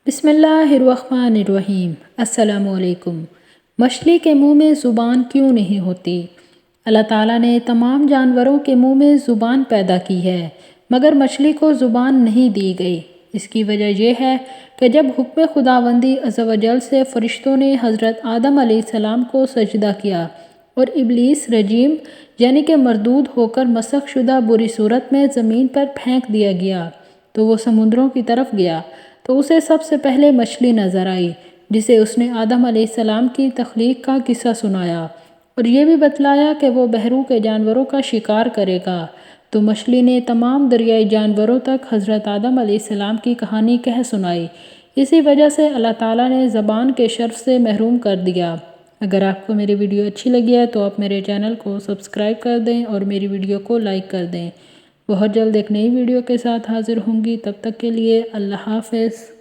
بسم اللہ الرحمن الرحیم۔ السلام علیکم۔ مچھلی کے منہ میں زبان کیوں نہیں ہوتی؟ اللہ تعالیٰ نے تمام جانوروں کے منہ میں زبان پیدا کی ہے مگر مچھلی کو زبان نہیں دی گئی۔ اس کی وجہ یہ ہے کہ جب حکم خداوندی عز و جل سے فرشتوں نے حضرت آدم علیہ السلام کو سجدہ کیا اور ابلیس رجیم یعنی کہ مردود ہو کر مسخ شدہ بری صورت میں زمین پر پھینک دیا گیا تو وہ سمندروں کی طرف گیا تو اسے سب سے پہلے مچھلی نظر آئی جسے اس نے آدم علیہ السلام کی تخلیق کا قصہ سنایا اور یہ بھی بتلایا کہ وہ بحروں کے جانوروں کا شکار کرے گا۔ تو مچھلی نے تمام دریائی جانوروں تک حضرت آدم علیہ السلام کی کہانی کہہ سنائی۔ اسی وجہ سے اللہ تعالیٰ نے زبان کے شرف سے محروم کر دیا۔ اگر آپ کو میری ویڈیو اچھی لگی ہے تو آپ میرے چینل کو سبسکرائب کر دیں اور میری ویڈیو کو لائک کر دیں۔ بہت جلد ایک نئی ویڈیو کے ساتھ حاضر ہوں گی، تب تک کے لیے اللہ حافظ۔